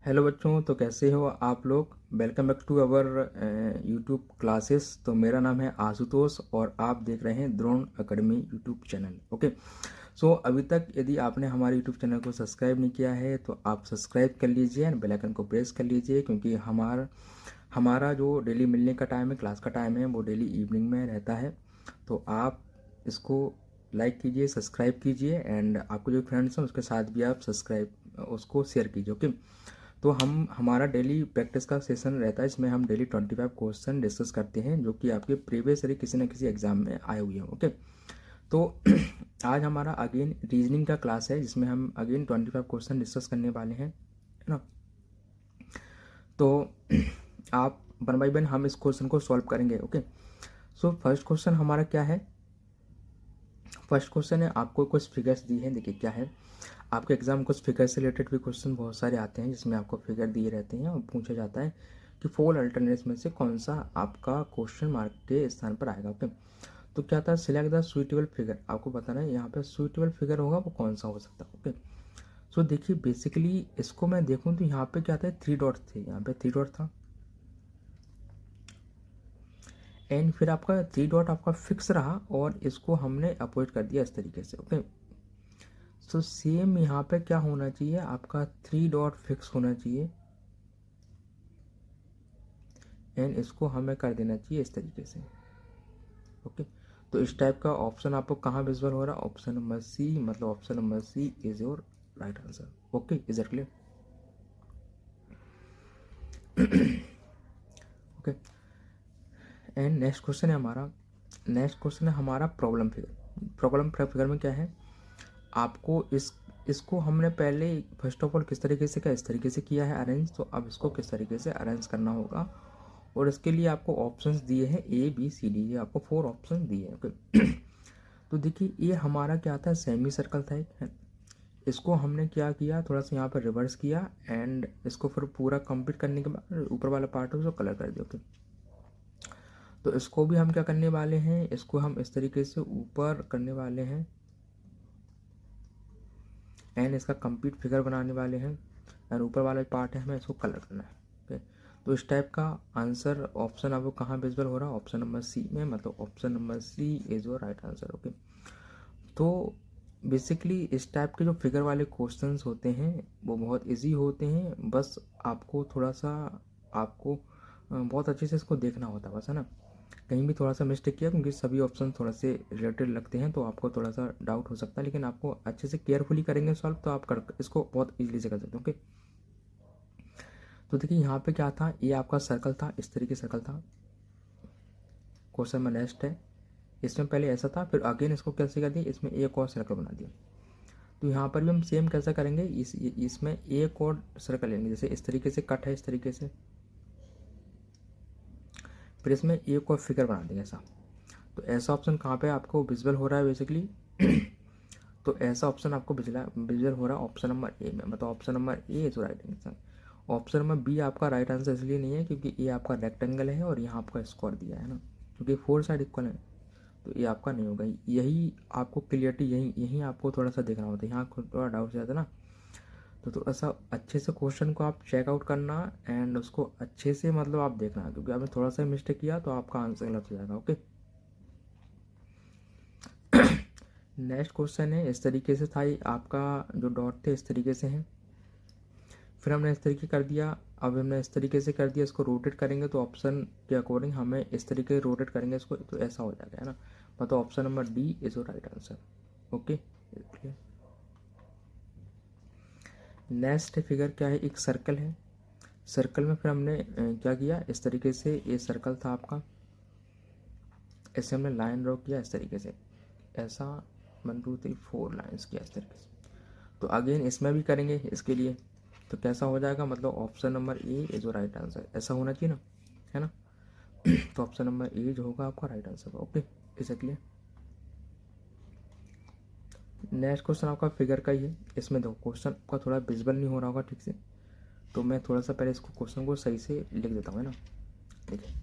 Hello बच्चों, तो कैसे हो आप लोग। Welcome back to our YouTube classes. तो मेरा नाम है आशुतोष और आप देख रहे हैं Drona academy YouTube channel. Okay, so अभी तक यदि आपने हमारे यूट्यूब चैनल को सब्सक्राइब नहीं किया है तो आप सब्सक्राइब कर लीजिए एंड बेल आइकन को प्रेस कर लीजिए, क्योंकि हमारा हमारा जो डेली मिलने का टाइम है, क्लास का टाइम है, वो डेली इवनिंग में रहता है। तो आप इसको लाइक कीजिए, सब्सक्राइब कीजिए एंड आपके जो फ्रेंड्स हैं उसके साथ भी आप सब्सक्राइब उसको शेयर कीजिए। ओके, तो हमारा डेली प्रैक्टिस का सेशन रहता है, इसमें हम डेली 25 क्वेश्चन डिस्कस करते हैं जो कि आपके प्रीवियस ईयर किसी न किसी एग्जाम में आए हुए हैं। ओके, तो आज हमारा अगेन रीजनिंग का क्लास है जिसमें हम अगेन 25 क्वेश्चन डिस्कस करने वाले हैं, है ना। तो आप वन बाई वन हम इस क्वेश्चन को सॉल्व करेंगे। ओके, सो फर्स्ट क्वेश्चन हमारा क्या है। फर्स्ट क्वेश्चन है, आपको कुछ फिगर्स दी हैं। देखिए क्या है, आपके एग्जाम कुछ फिगर से रिलेटेड भी क्वेश्चन बहुत सारे आते हैं जिसमें आपको फिगर दिए रहते हैं और पूछा जाता है कि फोर अल्टरनेट्स में से कौन सा आपका क्वेश्चन मार्क के स्थान पर आएगा। ओके, तो क्या था, सिलेक्ट द सुइटेबल फिगर। आपको बताना है यहाँ पे सुइटेबल फिगर होगा वो कौन सा हो सकता है। ओके, सो देखिए बेसिकली इसको मैं देखूँ तो यहाँ पे क्या था, 3 डॉट थे, यहाँ पे 3 डॉट था एंड फिर आपका 3 डॉट आपका फिक्स रहा और इसको हमने अपोजिट कर दिया इस तरीके से। ओके, तो सेम यहाँ पे क्या होना चाहिए, आपका 3 डॉट फिक्स होना चाहिए एंड इसको हमें कर देना चाहिए इस तरीके से। ओके, तो इस टाइप का ऑप्शन आपको कहाँ विजुअल हो रहा है, ऑप्शन नंबर सी, मतलब option number C is your right answer. Okay, is it clear. Okay, and next question है हमारा, नेक्स्ट क्वेश्चन है हमारा प्रॉब्लम फिगर। प्रॉब्लम फिगर में क्या है, आपको इसको हमने पहले फर्स्ट ऑफ ऑल किस तरीके से, क्या इस तरीके से किया है अरेंज, तो अब इसको किस तरीके से अरेंज करना होगा और इसके लिए आपको ऑप्शंस दिए हैं ए बी सी डी, ये आपको 4 ऑप्शन दिए हैं। ओके, तो देखिए ये हमारा क्या था, सेमी सर्कल था एक है। इसको हमने क्या किया, थोड़ा सा यहाँ पर रिवर्स किया एंड इसको फिर पूरा कंप्लीट करने के बाद ऊपर वाला पार्ट है उसको कलर कर दिया। ओके, तो इसको भी हम क्या करने वाले हैं, इसको हम इस तरीके से ऊपर करने वाले हैं एंड इसका कंप्लीट फिगर बनाने वाले हैं एंड ऊपर वाला पार्ट है हमें इसको कलर करना है। ओके, तो इस टाइप का आंसर ऑप्शन आपको कहाँ विजुअल हो रहा है, ऑप्शन नंबर सी में, मतलब option number C is your right answer. Okay, तो बेसिकली इस टाइप के जो फिगर वाले क्वेश्चंस होते हैं वो बहुत इजी होते हैं, बस आपको थोड़ा सा आपको बहुत अच्छे से इसको देखना होता है बस, है ना। कहीं भी थोड़ा सा मिस्टेक किया, क्योंकि सभी ऑप्शन थोड़ा से रिलेटेड लगते हैं तो आपको थोड़ा सा डाउट हो सकता है, लेकिन आपको अच्छे से केयरफुली करेंगे सॉल्व तो आप कर इसको बहुत इजीली से कर सकते हो। ओके, तो देखिए यहाँ पे क्या था, ये आपका सर्कल था, इस तरीके सर्कल था। क्वेश्चन में नेक्स्ट है, इसमें पहले ऐसा था, फिर अगेन इसको कैसे कर दिया, इसमें एक और सर्कल बना दिया। तो यहाँ पर भी हम सेम कैसा करेंगे, इसमें एक और सर्कल लेंगे, जैसे इस तरीके से कट है इस तरीके से, फिर इसमें एक और फिगर बना देंगे ऐसा। तो ऐसा ऑप्शन कहाँ पे आपको विजुअल हो रहा है बेसिकली तो ऐसा ऑप्शन आपको विजुअल हो रहा है ऑप्शन नंबर ए में, मतलब option number A is right answer. Option number B आपका राइट आंसर इसलिए नहीं है क्योंकि ये आपका रेक्टेंगल है और यहाँ आपका स्क्वायर दिया है ना, क्योंकि 4 साइड इक्वल है, तो ये आपका नहीं होगा। यही आपको क्लियरिटी, यही यही आपको थोड़ा सा देखना होता है, यहाँ थोड़ा डाउट जाता है ना। तो थोड़ा सा अच्छे से क्वेश्चन को आप चेकआउट करना एंड उसको अच्छे से मतलब आप देखना, क्योंकि आपने थोड़ा सा मिस्टेक किया तो आपका आंसर गलत हो जाएगा। ओके, नेक्स्ट क्वेश्चन है, इस तरीके से था ये आपका, जो डॉट थे इस तरीके से हैं, फिर हमने इस तरीके कर दिया, अब हमने इस तरीके से कर दिया, इसको रोटेट करेंगे तो ऑप्शन के अकॉर्डिंग हमें इस तरीके से रोटेट करेंगे इसको, तो ऐसा हो जाएगा, है ना। मतलब option number D is right answer. Okay, next figure क्या है, एक सर्कल है। सर्कल में फिर हमने क्या किया, इस तरीके से ये सर्कल था आपका, ऐसे हमने लाइन ड्रॉ किया इस तरीके से, ऐसा 1 2 3 4 लाइन्स किया इस तरीके से। तो अगेन इसमें भी करेंगे इसके लिए, तो कैसा हो जाएगा, मतलब ऑप्शन नंबर ए इज जो राइट आंसर, ऐसा होना चाहिए ना, है ना। तो ऑप्शन नंबर ए जो होगा आपका right answer. Okay, is clear. Next question आपका फिगर का ही है, इसमें देखो क्वेश्चन का थोड़ा विजुअल नहीं हो रहा होगा ठीक से, तो मैं थोड़ा सा पहले इसको क्वेश्चन को सही से लिख देता हूँ, है ना। देखिए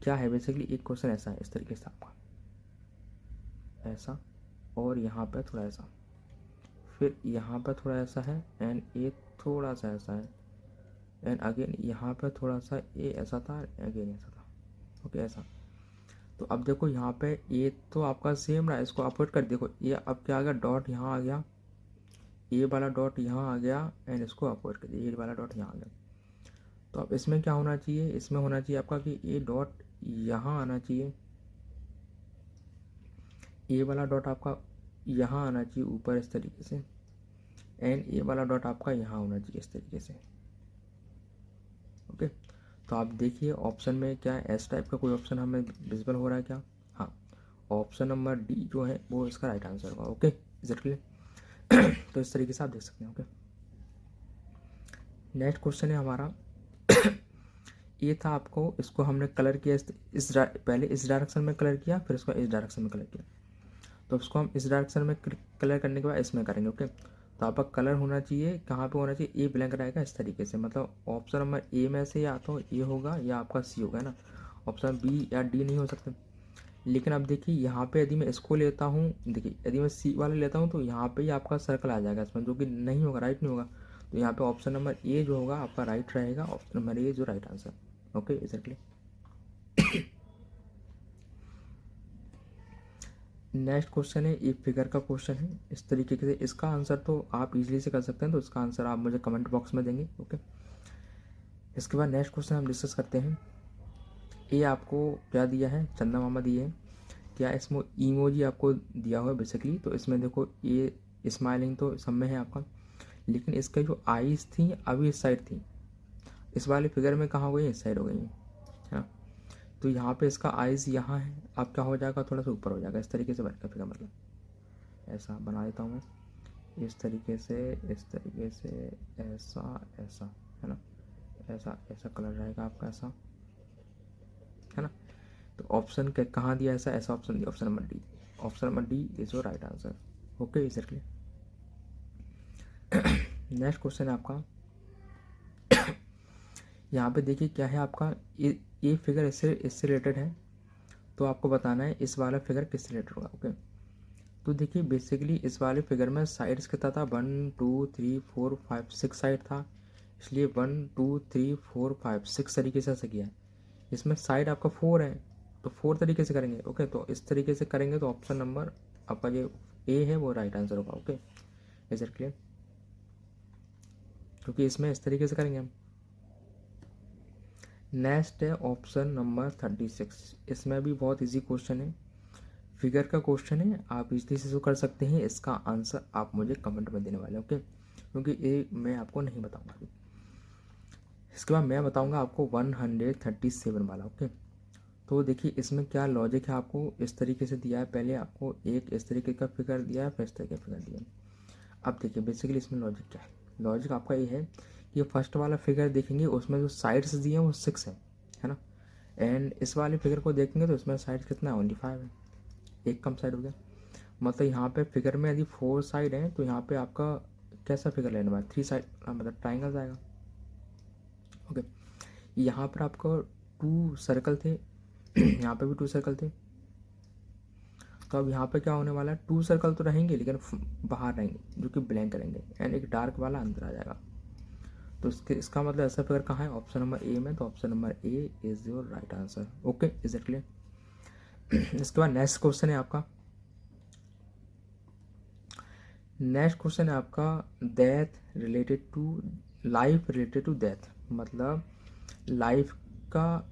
क्या है, बेसिकली एक क्वेश्चन ऐसा है, इस तरीके से आपका ऐसा, और यहाँ पे थोड़ा ऐसा, फिर यहाँ पर थोड़ा ऐसा है एंड ये थोड़ा सा ऐसा है, एंड अगेन यहाँ पे थोड़ा सा ए ऐसा था, अगेन ऐसा था, ओके ऐसा। तो अब देखो यहाँ पे ए तो आपका सेम रहा, इसको अवॉइड कर, देखो ये अब क्या आ गया, डॉट यहाँ आ गया, ए वाला डॉट यहाँ आ गया, एंड इसको अवॉइड कर दिया, ए वाला डॉट यहाँ आ गया। तो अब इसमें क्या होना चाहिए, इसमें होना चाहिए आपका कि ए डॉट यहाँ आना चाहिए, ए वाला डॉट आपका यहाँ आना चाहिए ऊपर इस तरीके से, एंड ए वाला डॉट आपका यहाँ होना चाहिए इस तरीके से, ओके। तो आप देखिए ऑप्शन में क्या है, एस टाइप का कोई ऑप्शन हमें विजिबल हो रहा है क्या, हाँ, ऑप्शन नंबर डी जो है वो इसका राइट आंसर होगा, ओके, इज इट क्लियर। तो इस तरीके से आप देख सकते हैं, ओके। नेक्स्ट क्वेश्चन है हमारा ये था, आपको इसको हमने कलर किया पहले इस डायरेक्शन में कलर किया, फिर इसको इस डायरेक्शन में कलर किया। तो इसको हम इस डायरेक्शन में कलर करने के बाद इसमें करेंगे, ओके। तो आपका कलर होना चाहिए, कहाँ पे होना चाहिए, ए ब्लैंक रहेगा इस तरीके से, मतलब ऑप्शन नंबर ए में से या तो ए होगा या आपका सी होगा, है ना, ऑप्शन बी या डी नहीं हो सकते। लेकिन अब देखिए यहाँ पे यदि मैं इसको लेता हूँ, देखिए यदि मैं सी वाला लेता हूँ तो यहाँ पे ही आपका सर्कल आ जाएगा इसमें, जो कि नहीं होगा, राइट नहीं होगा। तो यहाँ पे ऑप्शन नंबर ए जो होगा आपका राइट रहेगा, ऑप्शन नंबर ए जो right answer, okay, exactly. Next question है, ये फिगर का क्वेश्चन है इस तरीके से, इसका आंसर तो आप इजीली से कर सकते हैं, तो इसका आंसर आप मुझे कमेंट बॉक्स में देंगे, ओके। इसके बाद नेक्स्ट क्वेश्चन हम डिस्कस करते हैं। ये आपको क्या दिया है, चंदा मामा दिए हैं, क्या इसमें इमोजी आपको दिया हुआ है बेसिकली। तो इसमें देखो ये स्माइलिंग तो सब में है आपका, लेकिन इसके जो आईज थी अभी इस साइड थी, इस वाले फिगर में कहाँ हो गई, इस साइड हो गई है ना। तो यहाँ पे इसका आईज यहाँ है, अब क्या हो जाएगा, थोड़ा सा ऊपर हो जाएगा, इस तरीके से बनेगा फिगर, मतलब ऐसा बना देता हूँ मैं, इस तरीके से, इस तरीके से, ऐसा ऐसा, है ना, ऐसा ऐसा कलर रहेगा आपका, ऐसा, है ना। तो ऑप्शन के कहाँ दिया, ऐसा ऐसा ऑप्शन दिया, option number D, option number D is your right answer, okay, exactly. Next question है आपका, यहाँ पे देखिए क्या है आपका, ये फिगर इससे रिलेटेड है, तो आपको बताना है इस वाला फिगर किससे रिलेटेड होगा, ओके। तो देखिए बेसिकली इस वाले फिगर में साइड्स कितना था, 1 2 3 4 5 6 साइड था, इसलिए 1 2 3 4 5 6 तरीके से ऐसा किया है। इसमें साइड आपका 4 है, तो 4 तरीके से करेंगे, ओके। तो इस तरीके से करेंगे तो ऑप्शन नंबर आपका जो ए है वो राइट आंसर होगा, ओके, इज इट क्लियर, क्योंकि इसमें इस तरीके से करेंगे हम। नेक्स्ट है ऑप्शन नंबर 36, इसमें भी बहुत इजी क्वेश्चन है, फिगर का क्वेश्चन है, आप इजली से कर सकते हैं, इसका आंसर आप मुझे कमेंट में देने वाले, ओके, क्योंकि ये मैं आपको नहीं बताऊंगा अभी। इसके बाद मैं बताऊंगा आपको 137 वाला, ओके। तो देखिए इसमें क्या लॉजिक है, आपको इस तरीके से दिया है, पहले आपको एक इस तरीके का फिगर दिया है, फिर इस तरीके का फिगर दिया है। अब देखिए बेसिकली इसमें लॉजिक क्या है, लॉजिक आपका ये है कि फर्स्ट वाला फिगर देखेंगे उसमें जो साइड्स दिए हैं वो 6 है ना, एंड इस वाले फिगर को देखेंगे तो इसमें साइड कितना है, ओनली 5 है, एक कम साइड हो गया। मतलब यहाँ पे फिगर में यदि 4 साइड है तो यहाँ पे आपका कैसा फिगर लेने वाला, 3 साइड, मतलब ट्राइंगल आएगा, ओके। यहाँ पर आपको 2 सर्कल थे, यहाँ पे भी 2 सर्कल थे, तो अब यहाँ पे क्या होने वाला है, 2 सर्कल तो रहेंगे लेकिन बाहर रहेंगे जो कि ब्लैंक रहेंगे, एंड एक डार्क वाला अंदर आ जाएगा। तो इसका मतलब ऐसा फिगर कहाँ है, ऑप्शन नंबर ए में, तो option number A is your right answer, okay, is it clear. इसके बाद नेक्स्ट क्वेश्चन है आपका, नेक्स्ट क्वेश्चन है आपका, death related to life related to death, मतलब लाइफ का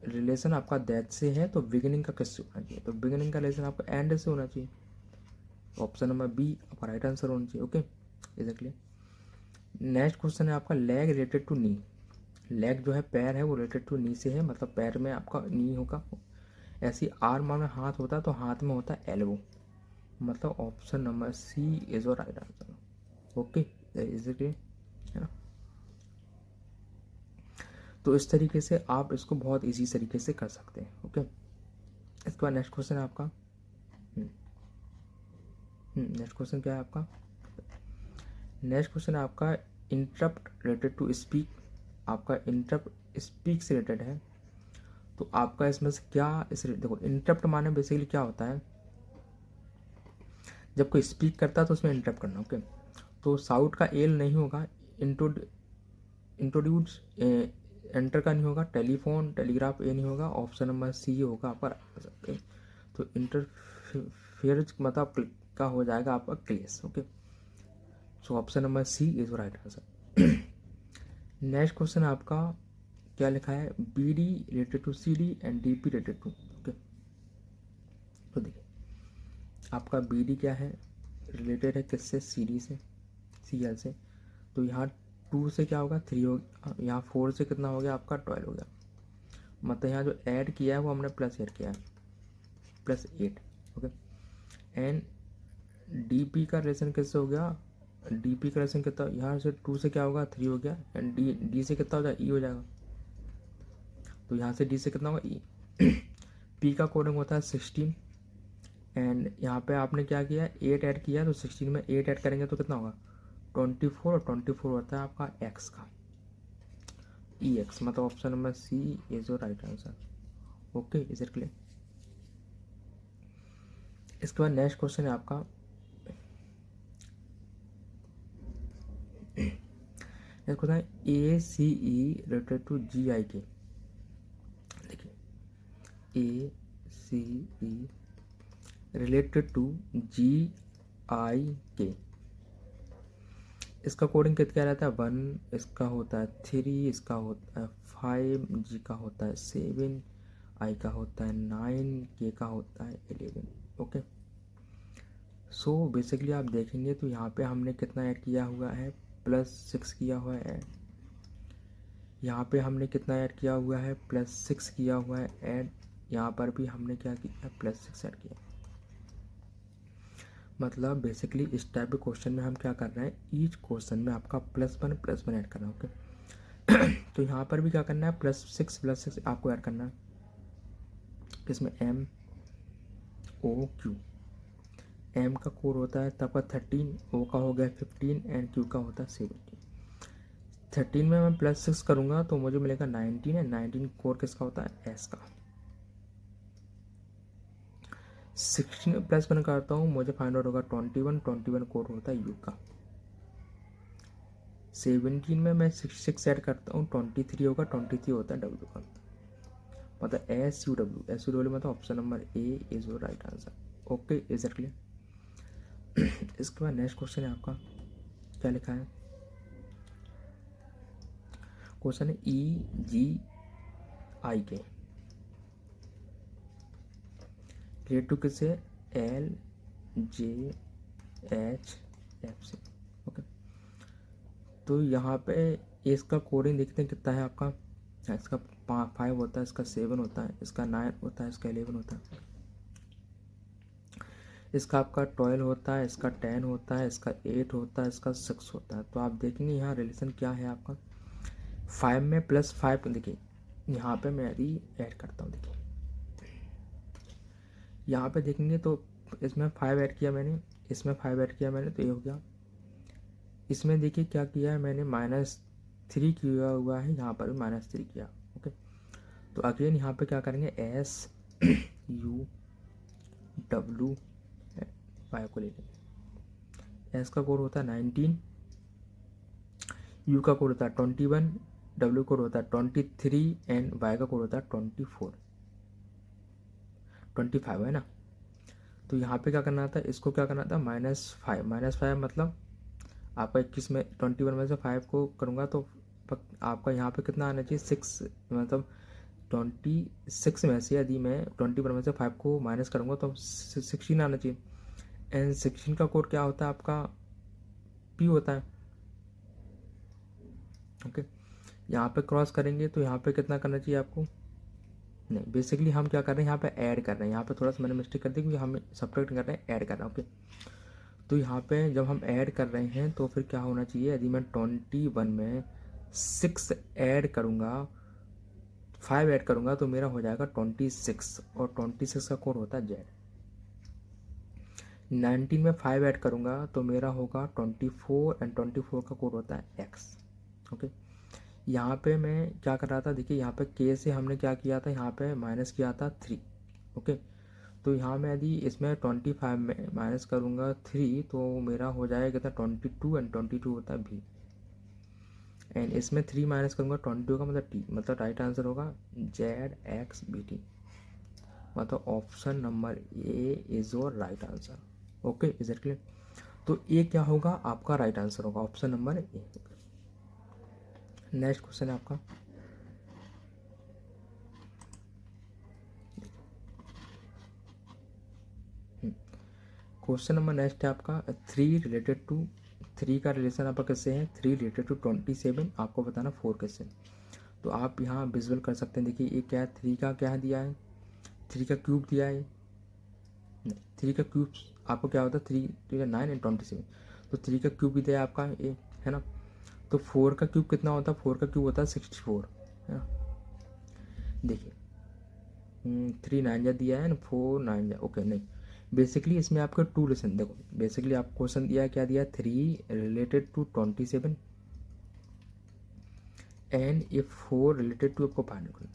रिलेशन आपका डेथ से है, तो बिगिनिंग का किससे होना चाहिए, तो बिगिनिंग का रिलेशन आपका एंड से होना चाहिए, ऑप्शन नंबर बी आपका राइट आंसर होना चाहिए, ओके, एग्जैक्टली। नेक्स्ट क्वेश्चन है आपका, leg related to knee, leg जो है पैर है वो रिलेटेड टू नी से है, मतलब पैर में आपका नी होगा, ऐसी आर्म में हाथ होता है तो हाथ में होता है एल्बो, मतलब option number C is your right answer, okay, is it clear, है ना। तो इस तरीके से आप इसको बहुत इजी तरीके से कर सकते हैं, ओके। इसके बाद नेक्स्ट क्वेश्चन है आपका, नेक्स्ट क्वेश्चन क्या है आपका, नेक्स्ट क्वेश्चन है आपका, इंटरप्ट रिलेटेड टू स्पीक, आपका इंटरप्ट स्पीक से रिलेटेड है, तो आपका इसमें से क्या इस देखो इंटरप्ट माने बेसिकली क्या होता है, जब कोई स्पीक करता है तो उसमें इंटरप्ट करना, ओके। तो साउथ का एल नहीं होगा, इंटू इंट्रोड्यूस एंटर का नहीं होगा, टेलीफोन टेलीग्राफ ए नहीं होगा, ऑप्शन नंबर सी होगा आपका right। तो इंटरफेरेंस मतलब का हो जाएगा आपका क्लेश। Okay, so option number C is right answer. Next question आपका क्या लिखा है, B D related to C D and D P related to. Okay, तो देखिए आपका बी डी क्या है, रिलेटेड है किससे, सी डी से, सी एल से। तो यहाँ 2 से क्या होगा 3 होगा, यहाँ 4 से कितना हो गया आपका 12 हो गया। मतलब यहाँ जो ऐड किया है वो हमने प्लस ऐड किया है, +8। ओके, एंड डी पी का रिलेशन किससे हो गया, डी पी का रिलेशन कितना, यहाँ से 2 से क्या होगा 3 हो गया, एंड डी से कितना हो जाएगा, ई हो जाएगा। तो यहाँ से डी से कितना होगा, ई। पी का कोडिंग होता है 16, एंड यहाँ पे आपने क्या किया 8 ऐड किया, तो 16 में 8 ऐड करेंगे तो कितना होगा 24, और 24 होता है आपका एक्स का, ई एक्स। मतलब option number C is your right answer. Okay, is it clear. इसके बाद नेक्स्ट क्वेश्चन है आपका, नेक्स्ट क्वेश्चन है ए सी ई रिलेटेड टू जी आई के। देखिए ए सी ई रिलेटेड टू जी आई के, इसका कोडिंग कितना रहता है 1, इसका होता है 3, इसका होता है 5, जी का होता है 7, आई का होता है 9, के का होता है 11। ओके, सो बेसिकली आप देखेंगे तो यहाँ पे हमने कितना ऐड किया हुआ है, +6 किया हुआ है ऐड। यहाँ पे हमने कितना ऐड किया हुआ है, +6 किया हुआ है ऐड। यहाँ पर भी हमने क्या किया, +6 ऐड किया। मतलब बेसिकली इस टाइप के क्वेश्चन में हम क्या कर रहे हैं, ईच क्वेश्चन में आपका +1 ऐड करना है। ओके, तो यहाँ पर भी क्या करना है, +6 आपको ऐड करना है। इसमें एम ओ क्यू, एम का कोड होता है तब का 13, ओ का हो गया 15, एंड क्यू का होता है 17। 13 में मैं +6 करूँगा तो मुझे मिलेगा 19, है 19 कोड किसका होता है, एस का। 16 में +1 करता हूँ, मुझे फाइंड आउट होगा 21 कोड होता है यू का। 17 में मैं 6 ऐड करता हूँ, 23 होगा, 23 होता है डब्ल्यू का। मतलब एस यू डब्ल्यू मतलब option number A is your right answer. Okay, is it clear. इसके बाद नेक्स्ट क्वेश्चन है आपका, क्या लिखा है, क्वेश्चन है ई जी आई के रिलेटेड टू किससे, एल जे एच एफ से। ओके, तो यहाँ पे इसका कोडिंग देखते हैं कितना है आपका, इसका 5 होता है, इसका 7 होता है, इसका 9 होता है, इसका 11 होता है, इसका आपका 12 होता है, इसका 10 होता है, इसका 8 होता है, इसका 6 होता है। तो आप देखेंगे यहाँ रिलेशन क्या है आपका, 5 में +5। देखिए यहाँ पे मैं यदि ऐड करता हूँ, देखिए यहाँ पे देखेंगे तो इसमें 5 ऐड किया मैंने, इसमें 5 ऐड किया मैंने, तो ये हो गया। इसमें देखिए क्या किया है मैंने, -3 किया हुआ है, यहाँ पर भी -3 किया। ओके, तो अगेन यहाँ पे क्या करेंगे, एस यू डब्ल्यू वाई को ले लेंगे। एस का कोड होता है 19, यू का कोड होता है 21, डब्ल्यू कोड होता है 23, एंड वाई का कोड होता है 25 है ना। तो यहाँ पे क्या करना था, इसको क्या करना था -5 मतलब आपका 21 में 21 में से 5 को करूँगा तो आपका यहाँ पे कितना आना चाहिए, 6। मतलब 26 में से यदि मैं 21 में से 5 को माइनस करूँगा तो 16 आना चाहिए। एंड 16 का कोड क्या होता है आपका, पी होता है। ओके, यहाँ पे क्रॉस करेंगे तो यहाँ पे कितना करना चाहिए आपको, नहीं बेसिकली हम क्या कर रहे हैं, यहाँ पे ऐड कर रहे हैं। यहाँ पे थोड़ा सा मैंने मिस्टेक कर दी क्योंकि हम सब्ट्रैक्ट कर रहे हैं, ऐड कर रहे हैं। ओके, तो यहाँ पे जब हम ऐड कर रहे हैं तो फिर क्या होना चाहिए, यदि मैं 21 में 6 ऐड करूँगा, 5 ऐड करूँगा तो मेरा हो जाएगा 26, और 26 का कोड होता है जेड। 19 में 5 ऐड करूँगा तो मेरा होगा 24, एंड 24 का कोड होता है एक्स। ओके, यहाँ पे मैं क्या कर रहा था, देखिए यहाँ पे के से हमने क्या किया था, यहाँ पे माइनस किया था 3। ओके, तो यहाँ मैं यदि इसमें 25 में माइनस करूँगा 3 तो मेरा हो जाएगा कितना 22, एंड 22 होता है भी। एंड इसमें 3 माइनस करूँगा 20 होगा, मतलब टी, मतलब राइट आंसर होगा ZXBT, मतलब option number A is your right answer. Okay, is it clear? तो ए क्या होगा आपका राइट आंसर होगा, ऑप्शन नंबर ए। नेक्स्ट क्वेश्चन है आपका, क्वेश्चन नंबर नेक्स्ट है आपका 3 रिलेटेड टू, 3 का रिलेशन आपका किससे है, 3 रिलेटेड टू 27, आपको बताना 4 किससे। तो आप यहाँ विजुअल कर सकते हैं, देखिए ये क्या है, 3 का क्या दिया है, 3 का क्यूब दिया है, 3 का क्यूब आपको क्या होता है, 3 9 एंड 27, तो 3 का क्यूब भी दिया है आपका ए, है ना। तो 4 का क्यूब कितना होता है, 4 का क्यूब होता है 64, है ना। देखिए 3 9 जा दिया है ना, 4 9 जा, ओके नहीं, बेसिकली इसमें आपका 2 रिलेशन, देखो बेसिकली आप क्वेश्चन दिया क्या दिया, 3 related to 27 and A 4 related to, आपको फाइंड करना।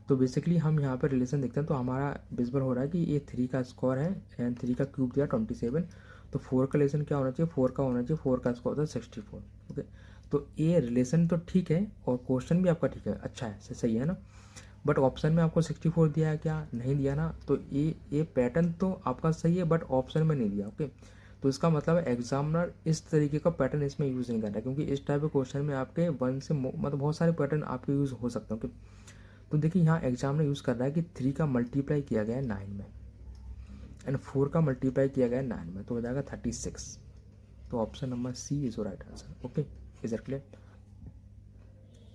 तो बेसिकली हम यहाँ पर रिलेशन देखते हैं, तो हमारा विजिबल हो रहा है कि ये 3 का स्क्वायर है एंड 3 का क्यूब दिया 27, तो 4 का रिलेशन क्या होना चाहिए, 4 का होना चाहिए, 4 का स्क्वायर होता है 64। ओके, तो ये रिलेशन तो ठीक है और क्वेश्चन भी आपका ठीक है, अच्छा है, सही है ना। बट ऑप्शन में आपको 64 दिया है क्या, नहीं दिया ना, तो ये पैटर्न तो आपका सही है बट ऑप्शन में नहीं दिया। ओके, तो इसका मतलब है एग्जामिनर इस तरीके का पैटर्न इसमें यूज़ नहीं कर रहा है, क्योंकि इस टाइप के क्वेश्चन में आपके वन से मतलब बहुत सारे पैटर्न आपके यूज़ हो सकते हैं। ओके, तो देखिए यहाँ एग्जामिनर यूज़ कर रहा है कि 3 का मल्टीप्लाई किया गया है 9 में एंड 4 का मल्टीप्लाई किया गया है 9 में, तो हो जाएगा 36। तो option number C is right answer. Okay, is it clear?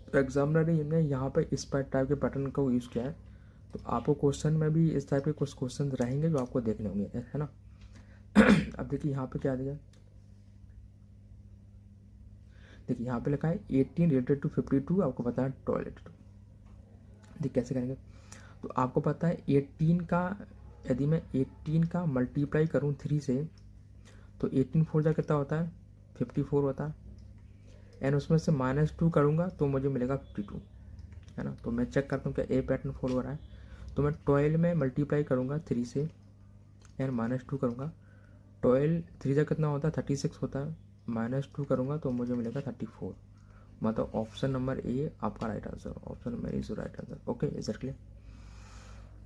तो एग्जामिनर ने यहाँ पे इस टाइप के पैटर्न को यूज़ किया है, तो आपको क्वेश्चन में भी इस टाइप के कुछ क्वेश्चन रहेंगे जो आपको देखने होंगे, है ना। अब देखिए यहाँ पे क्या दिया, देखिए यहाँ पे लिखा है 18 रिलेटेड टू 52, आपको पता है 12 रिलेटेड टू। देखिए कैसे करेंगे, तो आपको पता है 18 का, यदि मैं 18 का मल्टीप्लाई करूँ 3 से, तो 18 4 जा कितना होता है, 54 होता है, एंड उसमें से -2 करूँगा तो मुझे मिलेगा 52, है ना। तो मैं चेक करता हूँ क्या ए पैटर्न फॉलो हो रहा है, तो मैं 12 में मल्टीप्लाई करूँगा 3 से एंड -2 करूँगा, 12 3 जा कितना होता है 36 होता है, -2 करूँगा तो मुझे मिलेगा 34, मतलब ऑप्शन नंबर ए आपका right answer, option number A is right answer. Okay, is it clear?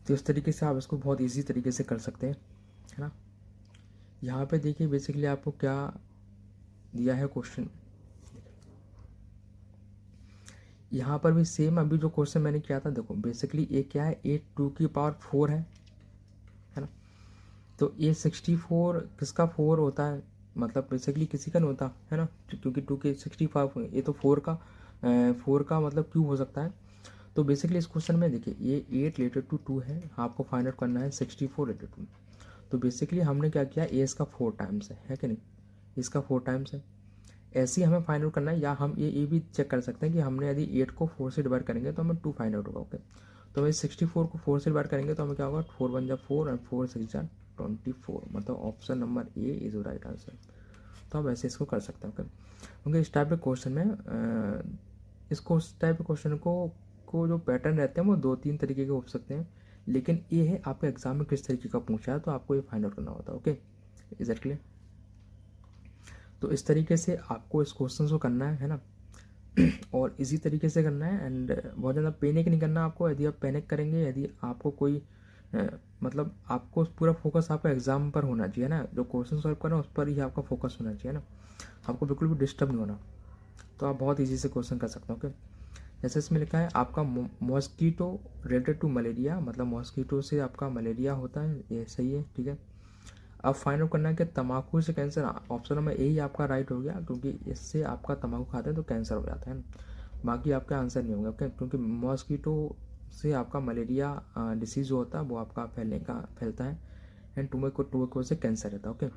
तो इस तरीके से आप इसको बहुत इजी तरीके से कर सकते हैं, है ना। यहाँ पे देखिए बेसिकली आपको क्या दिया है क्वेश्चन, यहाँ पर भी सेम अभी जो क्वेश्चन मैंने किया था, देखो बेसिकली ये क्या है, ए 2 की पावर 4 है ना। तो ये 64 किसका 4 होता है, मतलब बेसिकली किसी का नहीं होता है ना, क्योंकि 2 के 65, ये तो 4 का 4 का मतलब क्यूब हो सकता है। तो बेसिकली इस क्वेश्चन में देखिए ये 8 रिलेटेड टू 2 है, आपको फाइंड आउट करना है 64 रिलेटेड टू। तो बेसिकली हमने क्या किया, ए इसका 4 टाइम्स है कि नहीं, इसका 4 टाइम्स है, ऐसे ही हमें फाइंड आउट करना है, या हम ये भी चेक कर सकते हैं कि हमने यदि 8 को 4 से डिवाइड करेंगे तो हमें 2 फाइंड आउट होगा। ओके, तो हमें 64 को 4 से डिवाइड करेंगे तो हमें क्या होगा, 4 1 जा 4 एंड 4 6 जा 24, मतलब option number A is right answer. तो आप ऐसे इसको कर सकते हैं। क्योंकि इस टाइप के क्वेश्चन में इस टाइप के क्वेश्चन को जो पैटर्न रहते हैं वो 2-3 तरीके के हो सकते हैं, लेकिन ये है आपके एग्जाम में किस तरीके का पूछा है, तो आपको ये फाइंड आउट करना होता है। Okay, is it clear? तो इस तरीके से आपको इस क्वेश्चन को करना है ना, और इसी तरीके से करना है, एंड बहुत ज़्यादा पैनिक नहीं करना आपको। यदि आप पैनिक करेंगे, यदि आपको कोई मतलब आपको पूरा फोकस आपका एग्जाम पर होना चाहिए ना, जो क्वेश्चन सॉल्व करना है उस पर ही आपका फोकस होना चाहिए ना, आपको बिल्कुल भी डिस्टर्ब नहीं होना। तो आप बहुत ईजी से क्वेश्चन कर सकते हो। ओके, जैसे इसमें लिखा है आपका मॉस्कीटो रिलेटेड टू मलेरिया, मतलब मॉस्कीटो से आपका मलेरिया होता है, ये सही है, ठीक है। अब फाइंड आउट करना है कि तम्बाकू से कैंसर, ऑप्शन नंबर ए ही आपका राइट हो गया, क्योंकि इससे आपका तम्बाकू खाते हैं तो कैंसर हो जाता है ना, बाकी आपका आंसर नहीं होगा। ओके, क्योंकि मॉस्कीटो से आपका मलेरिया डिसीज़ जो होता है वो आपका फैलता है, एंड टुबरकुलोसिस से कैंसर रहता है। ओके,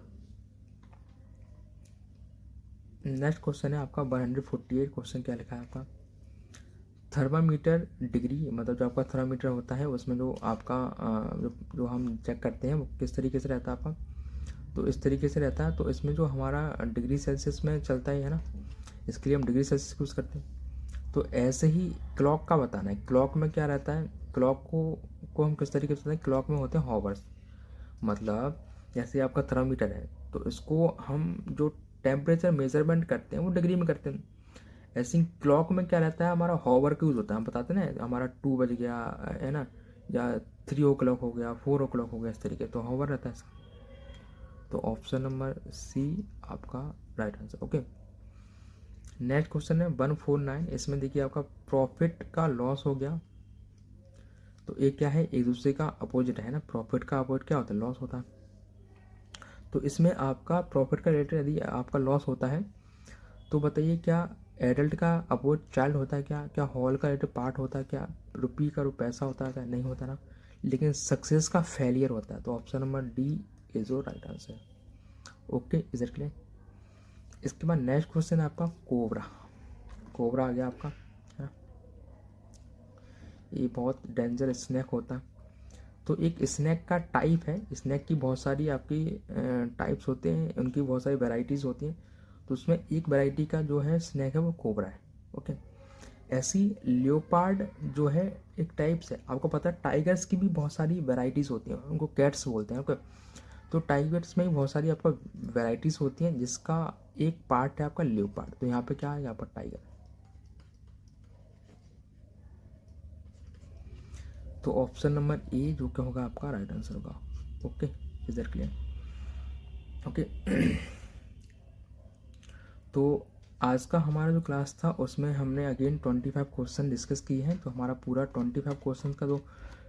नेक्स्ट क्वेश्चन है आपका 148 क्वेश्चन, क्या लिखा है आपका, थर्मामीटर डिग्री, मतलब जो आपका थर्मामीटर होता है उसमें जो आपका जो हम चेक करते हैं वो किस तरीके से रहता है आपका, तो इस तरीके से रहता है। तो इसमें जो हमारा डिग्री सेल्सियस में चलता है ना, इसके लिए हम डिग्री सेल्सियस यूज़ करते हैं। तो ऐसे ही क्लॉक का बताना है, क्लॉक में क्या रहता है, क्लॉक को हम किस तरीके से बताते हैं, क्लॉक में होते हैं हॉवर्स, मतलब जैसे आपका थर्मामीटर है तो इसको हम जो टेम्परेचर मेजरमेंट करते हैं वो डिग्री में करते हैं, ऐसे ही क्लॉक में क्या रहता है, हमारा हॉवर का यूज़ होता है, हम बताते हैं ना हमारा 2 बज गया है ना, या 3 o'clock हो गया, 4 o'clock हो गया, इस तरीके तो हॉवर रहता है इसका। तो ऑप्शन नंबर सी आपका right answer. Okay, next question है 149। इसमें देखिए आपका प्रॉफिट का लॉस हो गया, तो ये क्या है, एक दूसरे का अपोजिट है ना, प्रॉफिट का अपोजिट क्या होता है, लॉस होता है। तो इसमें आपका प्रॉफिट का रिलेटेड यदि आपका लॉस होता है तो बताइए क्या एडल्ट का अपोजिट चाइल्ड होता है, क्या क्या हॉल का रिलेटेड पार्ट होता है, क्या रुपी का पैसा होता है, क्या नहीं होता ना, लेकिन सक्सेस का फेलियर होता है। तो option number D is your right answer. Okay, is it clear. इसके बाद नेक्स्ट क्वेश्चन है आपका कोबरा। कोबरा आ गया आपका, है ना, ये बहुत डेंजर स्नैक होता है। तो एक स्नैक का टाइप है, स्नैक की बहुत सारी आपकी टाइप्स होते हैं, उनकी बहुत सारी वैरायटीज़ होती हैं। तो उसमें एक वैरायटी का जो है स्नैक है वो कोबरा है। ओके, ऐसी लियोपार्ड जो है एक टाइप्स है, आपको पता है टाइगर्स की भी बहुत सारी वैरायटीज़ होती हैं, उनको कैट्स बोलते हैं। ओके, तो टाइगर्स में भी बहुत सारी आपका वैरायटीज़ होती हैं, जिसका एक पार्ट है आपका लियोपार्ड। तो यहाँ पे क्या है, यहाँ पर टाइगर। तो ऑप्शन नंबर ए जो क्या होगा आपका राइट आंसर होगा। Okay, is that clear. Okay, तो आज का हमारा जो क्लास था उसमें हमने अगेन 25 क्वेश्चन डिस्कस किए हैं। तो हमारा पूरा 25 क्वेश्चन का जो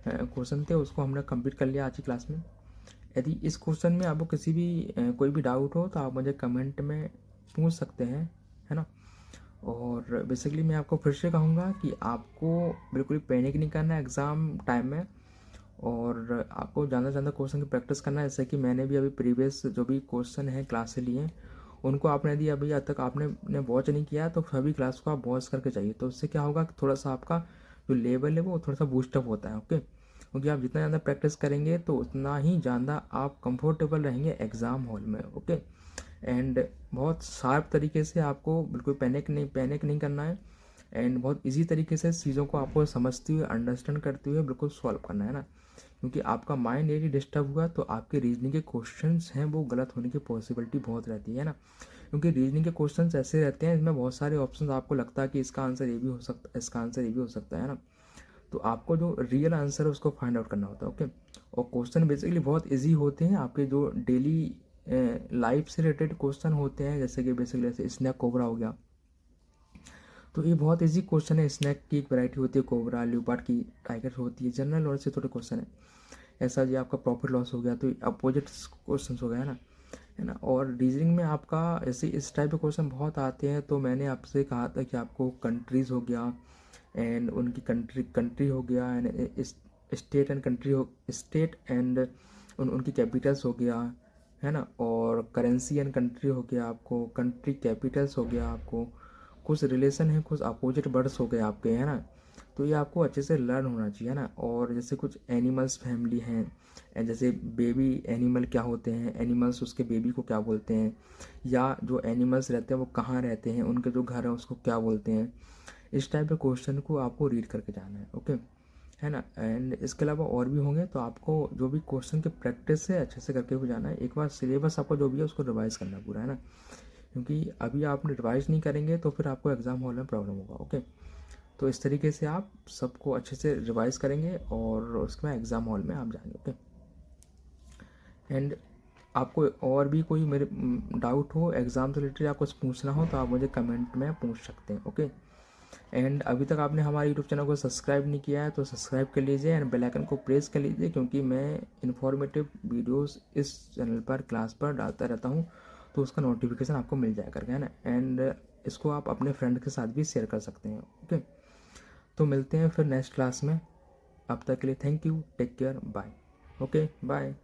क्वेश्चन थे उसको हमने कंप्लीट कर लिया आज की क्लास में। यदि इस क्वेश्चन में आपको किसी भी कोई भी डाउट हो तो आप मुझे कमेंट में पूछ सकते हैं, है ना। और बेसिकली मैं आपको फिर से कहूँगा कि आपको बिल्कुल पैनिक नहीं करना है एग्ज़ाम टाइम में, और आपको ज़्यादा से ज़्यादा क्वेश्चन की प्रैक्टिस करना है। जैसे कि मैंने भी अभी प्रीवियस जो भी क्वेश्चन है क्लास से लिए हैं उनको आपने यदि अभी आज तक आपने वॉच नहीं किया तो सभी क्लास को आप वॉच करके चाहिए। तो उससे क्या होगा कि थोड़ा सा आपका जो लेवल है वो थोड़ा सा बूस्टअप होता है। ओके, क्योंकि आप जितना ज़्यादा प्रैक्टिस करेंगे तो उतना ही ज़्यादा आप कंफर्टेबल रहेंगे एग्ज़ाम हॉल में। ओके, एंड बहुत शार्प तरीके से आपको बिल्कुल पैनिक नहीं करना है, एंड बहुत इजी तरीके से चीज़ों को आपको समझते हुए अंडरस्टैंड करते हुए बिल्कुल सॉल्व करना है ना। क्योंकि आपका माइंड यदि डिस्टर्ब हुआ तो आपके रीजनिंग के क्वेश्चंस हैं वो गलत होने की पॉसिबिलिटी बहुत रहती है ना। क्योंकि रीजनिंग के क्वेश्चंस ऐसे रहते हैं इसमें बहुत सारे ऑप्शंस आपको लगता है कि इसका आंसर ये भी हो सकता है, इसका आंसर ये भी हो सकता है ना। तो आपको जो रियल आंसर है उसको फाइंड आउट करना होता है। ओके, और क्वेश्चन बेसिकली बहुत इजी होते हैं, आपके जो डेली लाइफ से रिलेटेड क्वेश्चन होते हैं, जैसे कि बेसिकली जैसे स्नैक कोबरा हो गया। तो ये बहुत इजी क्वेश्चन है, स्नैक की एक वैरायटी होती है कोबरा, ल्यूपार्ड की, टाइगर होती है, जनरल नॉलेज से थोड़े क्वेश्चन है। ऐसा जी आपका प्रॉफिट लॉस हो गया तो अपोजिट क्वेश्चन हो गया है ना। और रीजनिंग में आपका ऐसे इस टाइप के क्वेश्चन बहुत आते हैं। तो मैंने आपसे कहा था कि आपको कंट्रीज़ हो गया एंड उनकी कंट्री हो गया, एंड स्टेट एंड कंट्री हो, स्टेट एंड उनकी कैपिटल्स हो गया, है ना। और करेंसी एंड कंट्री हो गया, आपको कंट्री कैपिटल्स हो गया, आपको कुछ रिलेशन है, कुछ अपोजिट वर्ड्स हो गए आपके, है ना। तो ये आपको अच्छे से लर्न होना चाहिए, है ना। और जैसे कुछ एनिमल्स फैमिली हैं, जैसे बेबी एनिमल क्या होते हैं, एनिमल्स उसके बेबी को क्या बोलते हैं, या जो एनिमल्स रहते हैं वो कहाँ रहते हैं, उनके जो घर है उसको क्या बोलते हैं। इस टाइप के क्वेश्चन को आपको रीड करके जाना है। ओके, है ना। एंड इसके अलावा और भी होंगे, तो आपको जो भी क्वेश्चन की प्रैक्टिस है अच्छे से करके भी जाना है। एक बार सिलेबस आपको जो भी है उसको रिवाइज करना पूरा, है ना। क्योंकि अभी आप रिवाइज नहीं करेंगे तो फिर आपको एग्ज़ाम हॉल में प्रॉब्लम होगा। ओके, तो इस तरीके से आप सबको अच्छे से रिवाइज करेंगे और उसके बाद एग्ज़ाम हॉल में आप जाएंगे। ओके, एंड आपको और भी कोई मेरे डाउट हो एग्ज़ाम से रिलेटेड, या कुछ पूछना हो तो आप मुझे कमेंट में पूछ सकते हैं। ओके, एंड अभी तक आपने हमारे यूट्यूब चैनल को सब्सक्राइब नहीं किया है तो सब्सक्राइब कर लीजिए एंड बेल आइकन को प्रेस कर लीजिए, क्योंकि मैं इन्फॉर्मेटिव वीडियोस इस चैनल पर क्लास पर डालता रहता हूँ, तो उसका नोटिफिकेशन आपको मिल जाया करके, है ना। एंड इसको आप अपने फ्रेंड के साथ भी शेयर कर सकते हैं। ओके, तो मिलते हैं फिर नेक्स्ट क्लास में। अब तक के लिए thank you, take care, bye. Okay, bye.